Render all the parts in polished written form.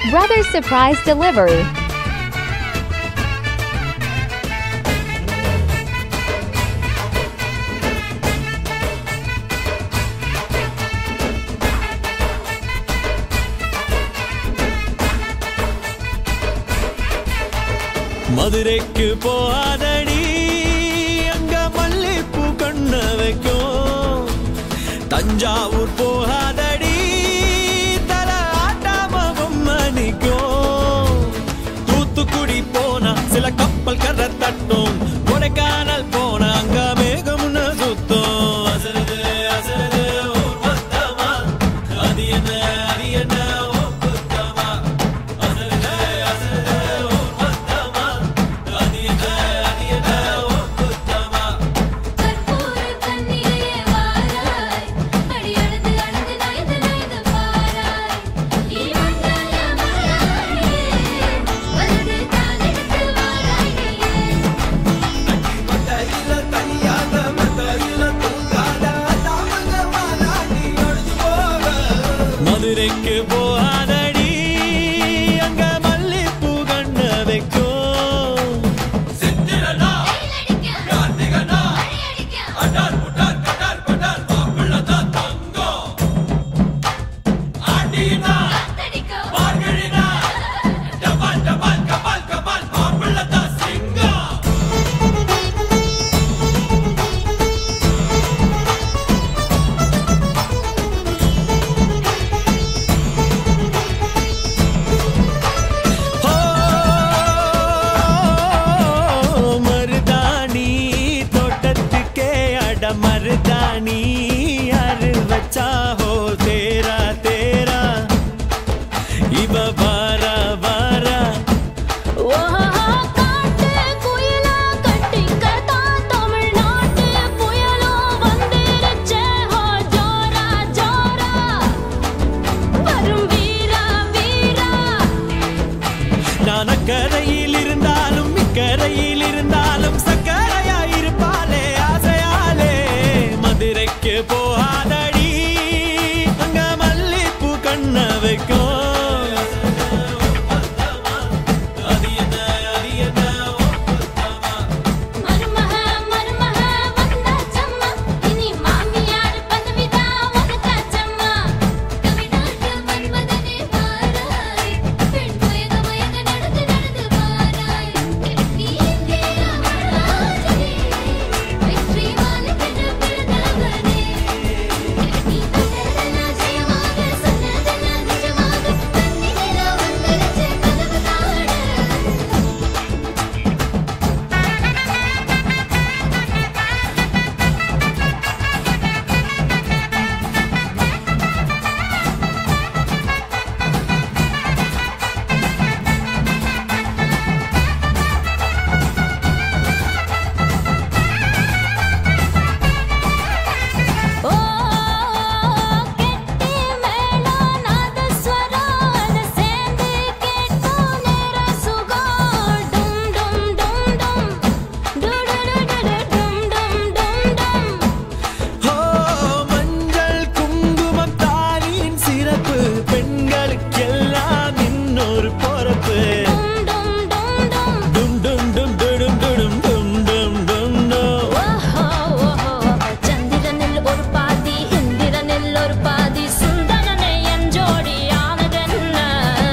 Brother's surprise delivery. மதுரைக்கு போகாதடி அங்க மல்லிப்பூ கண்ண வைக்கும் தஞ்சாவூர் போகாதடி தல ஆட்டாம பொம்மணிக்கும் தூத்துக்குடி போனா சில கப்பல் கரை தட்டும் கொடைக்கானல் போனா அங்க மேகம்னு சுத்தும் அசருது அசருது ஊர் மொத்தமா அது என்ன அது என்ன மதுரைக்கு போகாதடி அங்க மல்லிப்பூ கண்ண வைக்கும் சித்திரனா கார்த்திகனா அடார் புட்டார் கடார் படார் மாப்பிள்ளதா தங்கம் ஆண்டினா மார்கழினா டபால் டபால் கபால் கபால் மாப்பிள்ளதா சிங்கம் मर्दानी यार बच्चा हो तेरा तेरा इब बारा बारा நான் அக்கரையில் இருந்தாலும் இக்கரையில் இருந்தாலும் சக்கரையாயிருப்பாளே ஆசையாலே மதுரைக்கு போகாதடி அங்க மல்லிப்பூ கண்ண வைக்கும்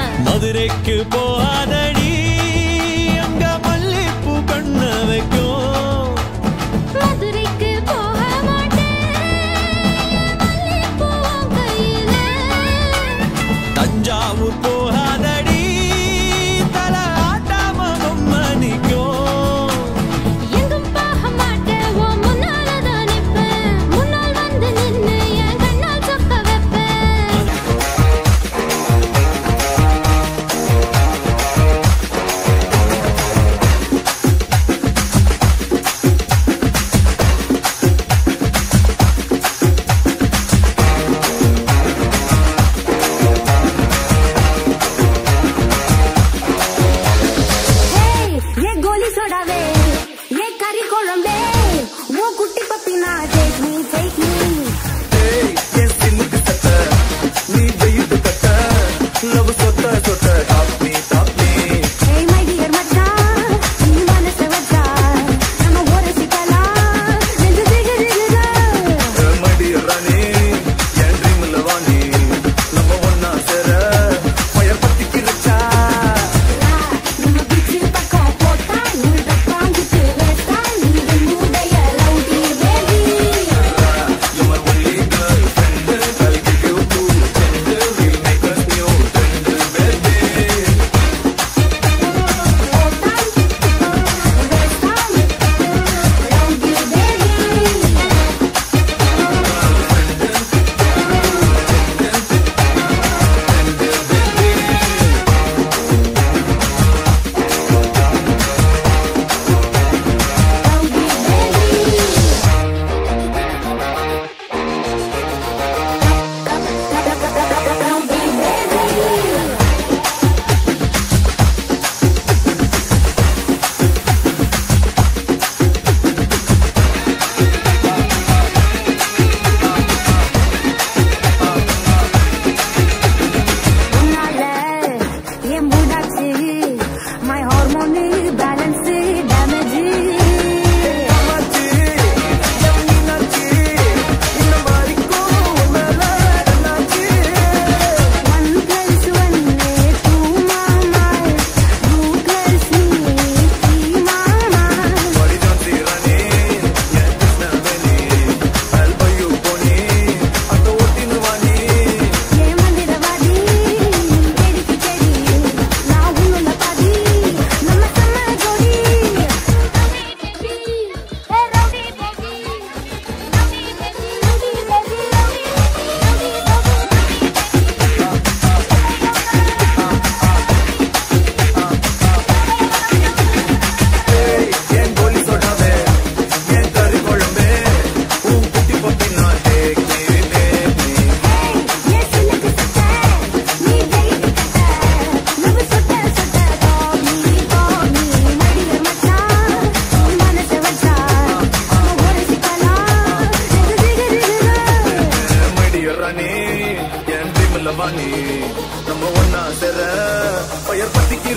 மதுரைக்கு போகாதடி அங்க மல்லிப்பூ கண்ண வைக்கும் மதுரைக்கு போக மாட்டேன் மல்லிப்பூ கையில தஞ்சாவூர் போகாதடி தல ஆட்டாம பொம்மணிக்கும் எங்கும் போக மாட்டேன் ஓ முன்னாலதான் நிப்பேன் முன்னால் வந்து நின்னு என் கண்ணால் சொக்க வைப்பேன்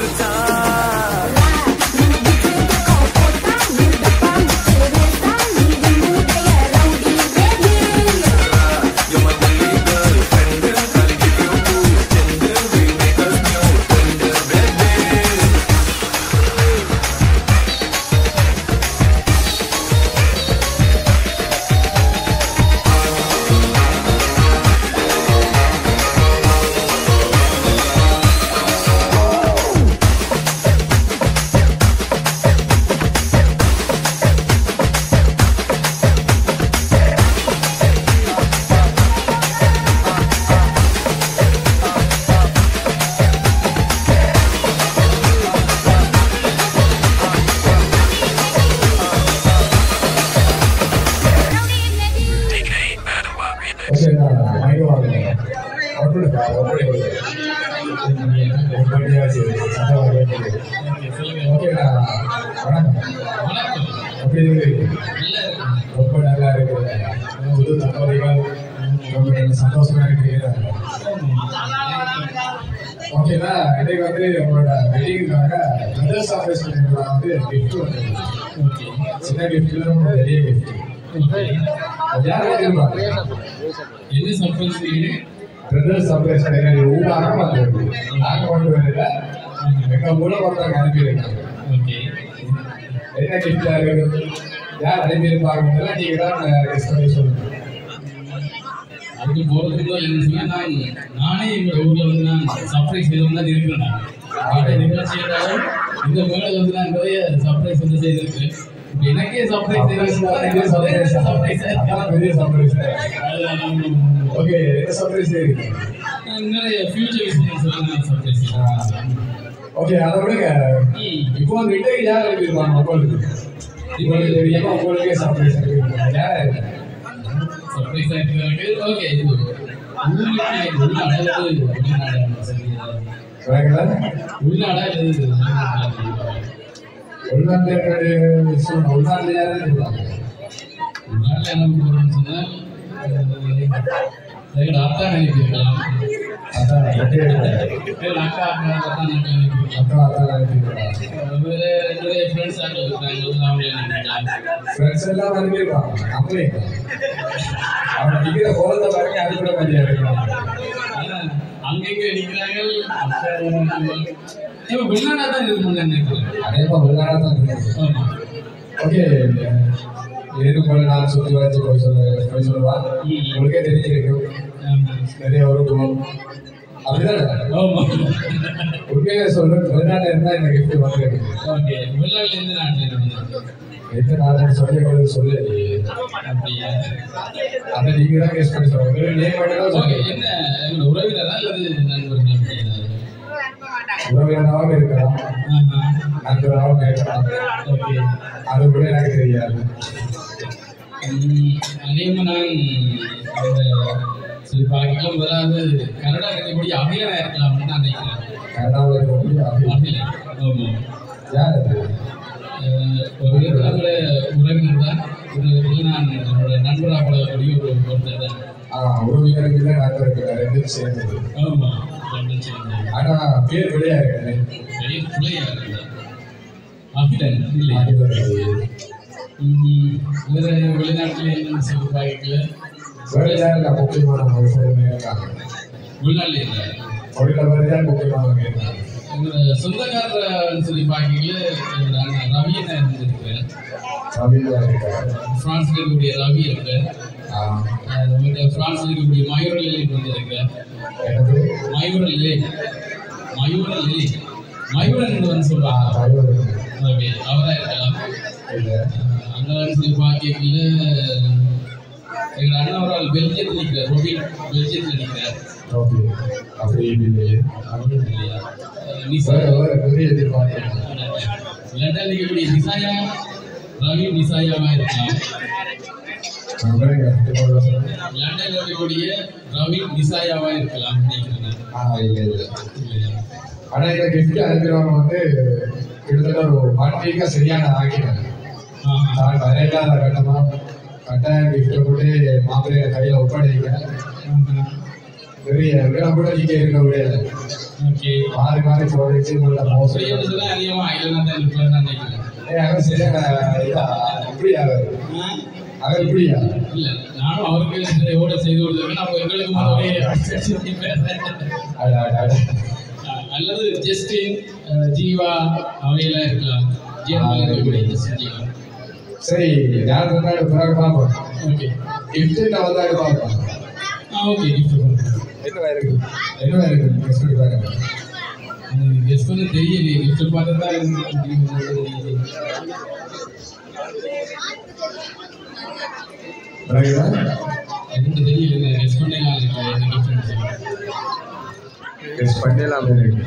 சிரிச்சான் ரொம்ப நல்லா இருக்குது. புது தகவல்கள் ரொம்ப சந்தோஷமா இருக்கு. ஓகேங்களா, இன்னைக்கு வந்து உங்களோட வெட்டிங்காக பிரதர்ஸ் ஆபரேஷன் வந்து கிஃப்ட் வந்து சின்ன கிஃப்ட்ல பெரிய கிஃப்ட் என்ன சர்ப்ரைஸ் பிரதர்ஸ் ஆபரேஷன் ஊட ஆரம்பம் நாங்க கொண்டு வரல, எங்க மூலம் ஒருத்தவங்க அனுப்பியிருக்காங்க. என்ன கிஃப்டா இருக்கு, யார் அனுப்பியிருப்பாங்க, நீங்க தான் கெஸ்ட் பண்ணி சொல்லுங்க. அதுக்கு போகிறதுக்கு என்ன சொன்னா, நானே எங்கள் ஊரில் வந்து நான் சர்ப்ரைஸ் செய்து தான் இருக்கிறேன். நிகழ்ச்சி ஏதாவது இந்த மேலே வந்து நான் நிறைய சர்ப்ரைஸ் வந்து செய்திருக்கேன். எனக்கே சர்ப்ரைஸ் பெரிய சர்ப்ரைஸ். ஓகே, என்ன சர்ப்ரைஸ் நிறைய ஃபியூச்சர் விஷயம் சொல்லலாம் சர்ப்ரைஸ். ஓகே, அதை விடுங்க. இப்போ வந்து இன்றைக்கு யார் எழுதிருப்பாங்க உங்களுக்கு? உங்களுக்கு தெரியாம உங்களுக்கே சர்ப்ரைஸ் எழுதிருப்பாங்க. யார் சர்ப்ரைஸ் ஆகிட்டு? ஓகே, இது உள்நாடு உள்நாட்டில் யாரும் இருப்பாங்க. உள்நாட்டில் என்ன போகிறோம்னு சொன்னால் அத்தா நினைப்பிருக்கலாம். அதான் அக்கா நிறைய ஃப்ரெண்ட்ஸ் ஃப்ரெண்ட்ஸ் எல்லாம் அனுப்பியிருப்பாங்க. அப்படியே அவங்க டிகிரி போகிறத பாருங்க, அது கூட மதியம் இருக்கலாம். அங்கெங்க அடிக்கிறாங்க. வெளிநாடா தான் இருக்குன்னு நினைக்கிறேன். அதேமா வெளிநாடா தான் இருக்கு. ஓகே, எதுக்கு போல நான் சுற்றி வச்சு போய் சொல்லுவா, உங்களுக்கே தெரிஞ்சிருக்கும் நிறைய ஒரு அப்படிதானே. உண்மையிலே சொல்றேன், வெளிநாட்டில் இருந்தால் இந்த கிஃப்ட் வந்து ஓகே. வெளிநாட்டில் எந்த நாட்டில் எந்த நாடு சொல்லி சொல்லு. அப்படியா? அதை நீங்க தான் கெஸ்ட் பண்ணி சொல்லுங்க. என்ன உறவினரா அல்லது நண்பர்கள்? உறவினராகவும் இருக்கலாம், நண்பராகவும் இருக்கலாம். ஓகே, அது கூட எனக்கு தெரியாது. அதேமா நான் அந்த சரி பார்க்கலாம் முதலாவது கனடா இருக்கக்கூடிய அகிலனா இருக்கலாம்னு நான் நினைக்கிறேன். கனடாவில் இருக்கக்கூடிய அகிலன். ஆமாம். யார் அது? ஒரு நம்மளோட உறவினர் தான். நான் என்னோட நண்பராக பழகக்கூடிய ஒருத்தர் தான். உறவினருக்கு இல்லை, நண்பருக்கு ரெண்டும் சேர்ந்தது. ஆமாம், ரெண்டும் சேர்ந்தது. ஆனால் பேர் வெளியா இருக்காது. பெரிய பிள்ளையா இருக்குது அகிலன் இல்லை. வேறு வெளிநாட்டில் என்னென்னு சொல்லி பார்க்கல. வெளிநாட்டில் முக்கியமான இருக்காங்க. வெளிநாட்டில் இல்லை, வெளியில் முக்கியமானவங்க இருக்காங்க. எங்களோட சொந்தக்காரன்னு சொல்லி பார்க்கல. ரவியை நான் இருந்திருக்கிறேன். பிரான்ஸ்ல இருக்கக்கூடிய ரவி இருக்கேன். பிரான்ஸ்ல இருக்கக்கூடிய மயூரல் லிலின்னு வந்திருக்கிறேன். மயூரன் வந்து சொல்லுவாங்க. ஓகே, அவராக இருக்கலாம். அங்கே சொல்லி பார்க்கல. எங்கள் அண்ணன் ஒரு ஆள் பெல்ஜியத்தில் நிற்கிறார். ரொபின் பெல்ஜியத்தில் நிற்கிறார். லண்டன் இருக்கக்கூடிய நிசாயா ரவி நிசாயாவா இருக்கலாம். லண்டன் இருக்கக்கூடிய ரவி நிசாயாவா இருக்கலாம் நினைக்கிறேன். ஆனா இந்த கிஃப்ட் அனுப்பிடுறவங்க வந்து கிட்டத்தட்ட ஒரு 1 வீக்கா சரியான ஆக்கினாங்க. நான் வரையில்லாத கட்டமா கட்டாயம் கிஃப்ட்டை போட்டு மாப்பிள்ளைய கையில ஒப்படைக்க பெரிய கூட நீங்க இருக்க முடியாது. ஓகே மாறி மாறி சொல்லிச்சு உள்ள மோசம் சரியான சொல்ல அதிகமா இல்லைன்னா தான் இருப்பேன் நான் நினைக்கிறேன். அவன் சரியான இதா இப்படியா அவன் இப்படியா இல்ல நானும் அவருக்கு எவ்வளோ செய்து கொடுத்துருக்கேன். அப்போ எங்களுக்கு ஒரே அல்லது ஜஸ்டின் ஜீவா அவையெல்லாம் இருக்கலாம். ஜீவா சரி யார் வந்தாலும் பிறகு பார்ப்போம். ஓகே கிஃப்ட் நான் வந்தாலும் பார்ப்போம். ஓகே கிஃப்ட் என்னவா இருக்கு என்னவா இருக்கு கெஸ்ட் பண்ணி பாருங்க. கெஸ்ட் பண்ண தெரியலையே. கிஃப்ட் பார்த்தா தான் எனக்கு தெரியல. கெஸ்ட் பண்ணலாம் என்ன கிஃப்ட் கெஸ்ட் பண்ணலாம் இருக்கு.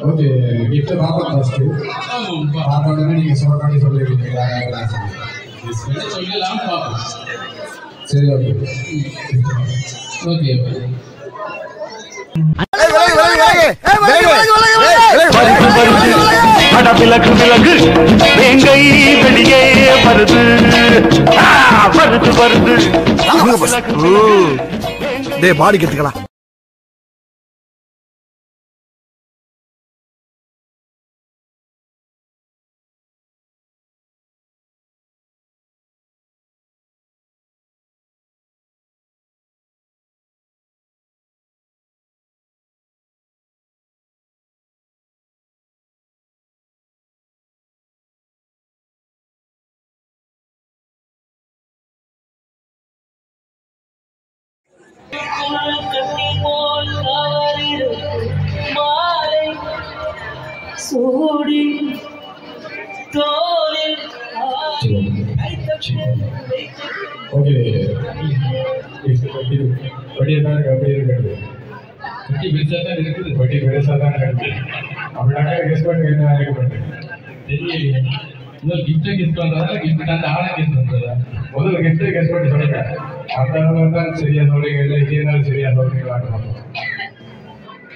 ஓகே கிஃப்ட் பார்ப்போம். ஃபர்ஸ்ட் பார்ப்போம்னா நீங்க சொல்றானே சொல்லிருக்கீங்க. கெஸ்ட் பண்ண சொல்லலாம் பார்ப்போம். சரி ஓகே ஓகே விலகு விலகு வேங்கை வெளியே வருது வருது வருது. டேய் பாடி கத்துக்கலாம். சூடி தோலில் ஓகே படி தான் அப்படி இருக்கிறது. குட்டி பெருசாக தான் இருக்குது. படி பெருசாக தான் இருக்குது. அப்படின்னாக்கா கெஸ்ட் பண்ணி என்ன இருக்கு தெரியலையே. முதல் கிஃப்ட்டை கெஸ்ட் பண்ணுறதா கிஃப்ட் அந்த ஆளை கெஸ்ட் பண்ணுறதா? முதல்ல கெஸ்ட்டை கெஸ்ட் பண்ணி சொல்லுங்க. அந்த அளவு தான் சரியா சொல்றீங்க. இல்லை இதே நாள் சரியா சொல்றீங்களா?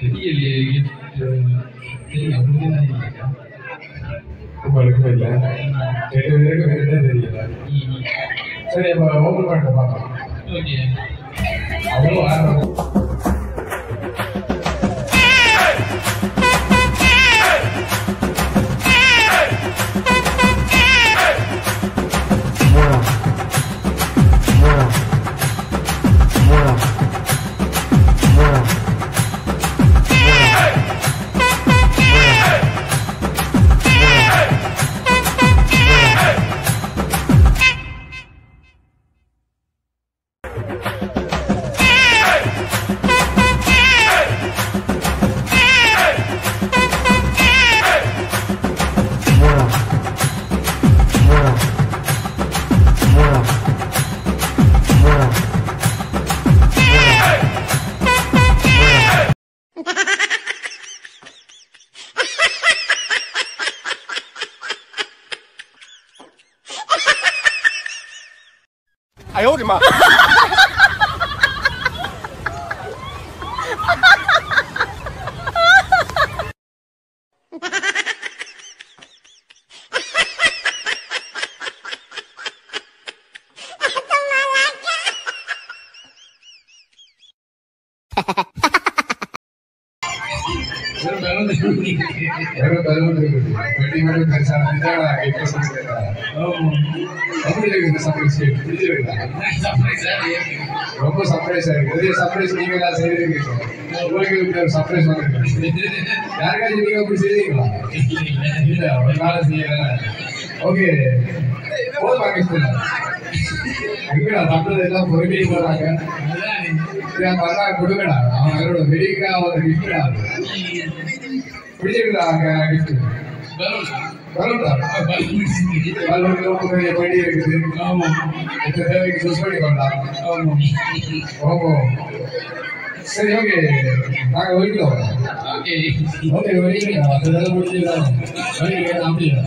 தெரியலையே. கிஃப்ட் தெரியல அப்படிதான் இருக்கா? உங்களுக்கும் இல்லை 2 பேருக்கு வேறு தெரியல. சரி அப்போ ஓப்பன் பண்ணிட்டு பார்க்கலாம். ஓகே அவ்வளோ哎呦我的妈！ரொம்ப சர்ப்ரைஸா இருக்கு. சர்ப்ரைஸ் நீங்க எல்லாம் செய்வீங்க. உங்களுக்கு ஒரு சர்ப்ரைஸ் வந்துருக்கு. யாருக்காச்சும் நீங்க அப்படி செய்வீங்களா? இல்ல ஒரு நாள் செய்யல. ஓகே போதும். எங்கடா சாப்பிட்டது எல்லாம் பொறுமையை போறாங்க. கொடுங்கடா அவங்களோட வெடிக்கா ஒரு கிஃப்டா பிடிச்சிருக்கா அங்க கிஃப்ட் பண்டி இருக்குது. தேவைக்கு சூஸ் பண்ணி கொள்ளலாம். ஓஹோ சரி ஓகே நாங்கள் வெடிக்கிறோம். ஓகே வெடிக்கிறீங்க அதெல்லாம் முடிஞ்சுக்கலாம். அப்படியா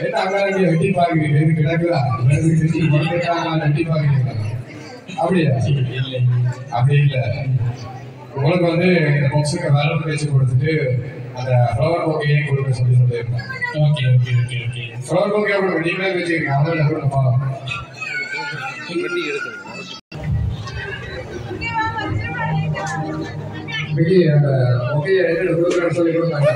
என்ன அங்கே வெட்டி பார்க்குறீங்க? இது கிடக்குதா வெட்டி பார்க்குறீங்களா? அப்படியா? அப்படி இல்லை. உங்களுக்கு வந்து இந்த பாக்ஸுக்கு வேலை பேச்சு கொடுத்துட்டு அந்த ஃப்ளவர் போக்கையும் கொடுக்க சொல்லி சொல்லியிருக்கேன். Okay okay okay okay flower bouquet கொடுக்க நீங்களே வச்சுருக்கீங்க. அவங்கள கூட பார்க்கலாம். இன்னைக்கு அந்த ஓகே ரெண்டு கொடுக்குறேன்னு சொல்லி கொடுத்தாங்க.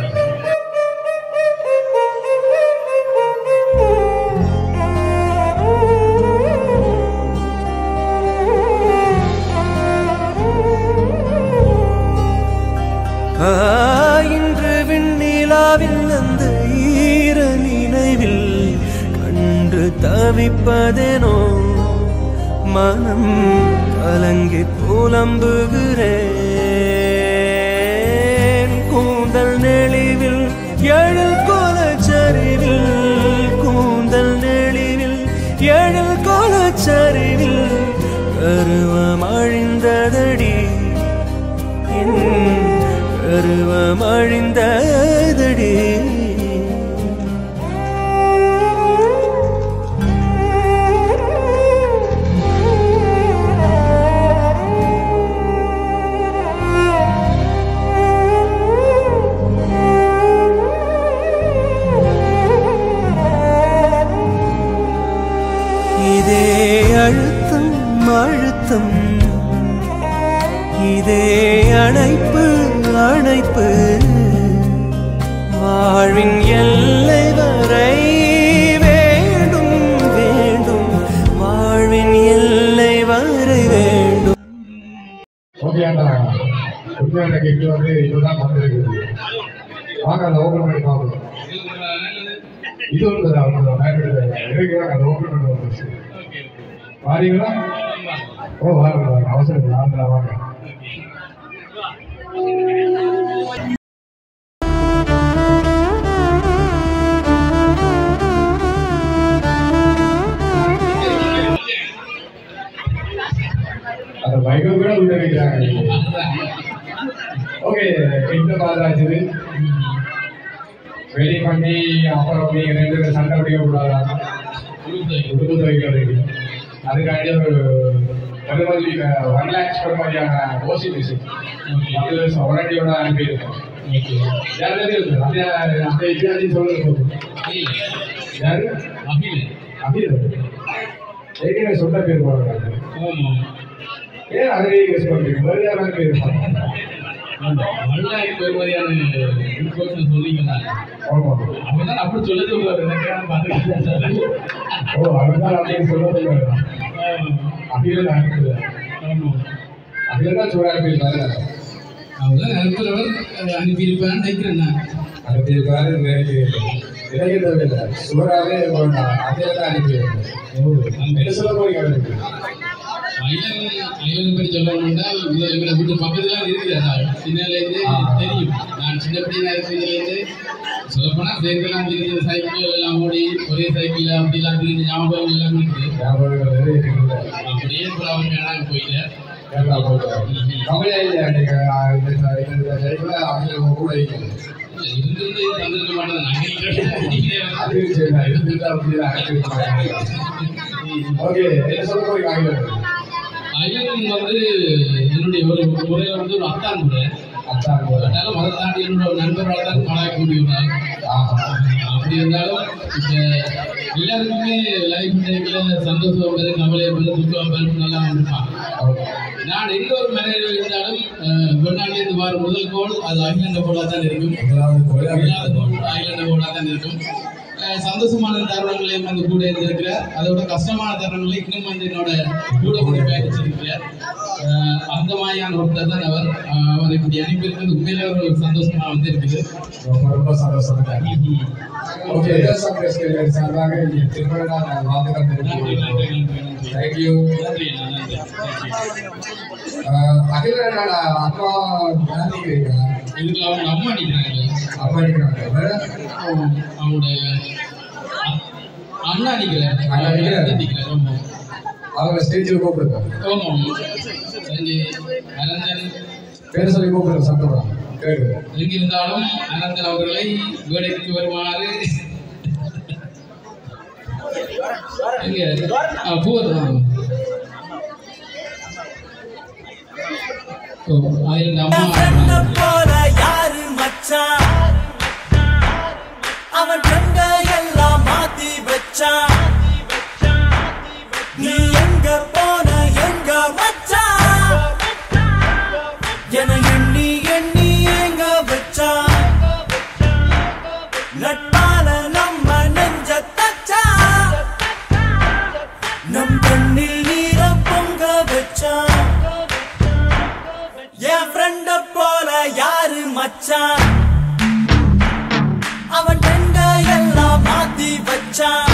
இன்று விண்ணிலாவில் அந்த ஈர நினைவில் கண்டு தவிப்பதேனோ மனம் கலங்கி புலம்புகிறேன். கூந்தல் நெளிவில் எழில் கோலச்சரிவில் கூந்தல் நெளிவில் எழில் கோலச்சரிவில் கருவம் அழிந்ததடி கருவம் அழிந்ததடி. இதே அழுத்தம் அழுத்தம் இதே அணைப்பு அணைப்பு வாழ்வின் எல்லை வரை வேண்டும் வேண்டும் வாழ்வின் எல்லை வரை வேண்டும். ஓகேண்டா உண்மையான கேட்டு வந்து இதுதான் வந்திருக்குது. வாங்க அதை ஓப்பன் பண்ணி பார்க்கணும். இது ஒன்று தான் இருக்கிறாங்க அதை ஓப்பன் பண்ணி வந்துருச்சு. வாரீங்களா? ஓ வாங்க வாங்க அவசரம் வாங்க வாங்க. அந்த பைக்கை கூட உள்ள வைக்கிறாங்க. ஓகே இந்த பாதாச்சு வெயிட் பண்ணி அப்புறம் நீங்க ரெண்டு பேரும் சண்டை பிடிக்க கூடாதா? உடுப்பு துவைக்கிறது அதுக்காண்டி ஒரு மாதிரி 1 lakhs மாதிரியான ஓசி மியூசிக் வாரண்டியோட அனுப்பியிருக்கோம். யாரும் இருக்கு அந்த அந்த இது சொல்லுங்க. யாரு? அபில் ஏற்கனவே சொந்த பேர் போடுறாங்க. ஏன் அதே கெஸ் பண்ணுறீங்க? வேறு யாரும் பேர் அப்படி சொல்லுது. ஓ அதுதான் அப்படின்னு சொல்லுறது அபில் அனுப்புது. அபில் தான் சூடாக போயிருக்காரு. அவதான் அனுப்புறவர் அனுப்பியிருப்பான்னு நினைக்கிறேன். அனுப்பியிருக்காரு எனக்கு தேவையில்லை. சூடாகவே அபில் தான் அனுப்பியிருக்கேன். என்ன சொல்ல போறீங்க? ஐலன் பற்றி சொல்லணும்னா எங்களை வீட்டு பக்கத்துல இருக்கிறதா சின்னலேருந்து தெரியும். நான் சின்ன பிள்ளைங்க இருக்கிறதுலேருந்து சொல்லப்போனால் சேர்க்கலாம் தெரிஞ்ச சைக்கிள் எல்லாம் ஓடி ஒரே சைக்கிள் அப்படிலாம் தெரிஞ்ச ஞாபகம் எல்லாம் இருக்குது. அப்படியே அவங்க நாங்கள் போயிட்டேன். இருந்து தந்திருக்க மாட்டேன். ஐலன் வந்து என்னுடைய ஒரு முறையில் வந்து ஒரு அத்தான் கூட அதனால மத தாண்டி என்னோட நண்பர்களால் தான் பழகக்கூடிய ஒரு நாள். அப்படி இருந்தாலும் இப்போ எல்லாருக்குமே லைஃப் டைமில் சந்தோஷம் வருது, கவலை வருது, துக்கம் வருது, நல்லா இருப்பான். நான் எந்த ஒரு மேரேஜ் இருந்தாலும் வெளிநாட்டிலேருந்து வர முதல் கோல் அது ஐலண்ட கோலாக தான் இருக்கும். ஐலண்ட கோலாக தான் இருக்கும். சந்தோஷமான தருணங்களையும் வந்து கூட இருந்திருக்கிறார். அதோட கஷ்டமான தருணங்களையும் இன்னும் வந்து என்னோட கூட கூட பயணிச்சிருக்கிறார். அந்த மாதிரியான ஒருத்தர் தான் அவர். அவர் இப்படி அனுப்பியிருக்கிறது உண்மையிலே ஒரு சந்தோஷமாக வந்து இருக்குது. ரொம்ப சந்தோஷம். அப்பா இதுக்கு அவங்க அம்மா அடிக்கிறாங்க. அப்பா அடிக்கிறாங்க. அவங்களுடைய அண்ணா அடிக்கிறார். அவங்க ஸ்டேஜில் கூப்பிடுங்க. ஆமாம் அனந்தன் பேர் சொல்லி கூப்பிடுங்க. சத்தம் எங்கிருந்தாலும் அனந்தன் அவர்களை வேலைக்கு வருமாறு பூவத்தான் அம்மா யாரு மச்சான் அவன் கண்ட எல்லாம் மாத்தி வச்சான். நீ எங்க போன எங்க மச்சான் என எண்ணியே என் ஃப்ரெண்ட போல யாரு மச்சான் அவன் டெண்ட எல்லாம் மாத்தி வச்சான்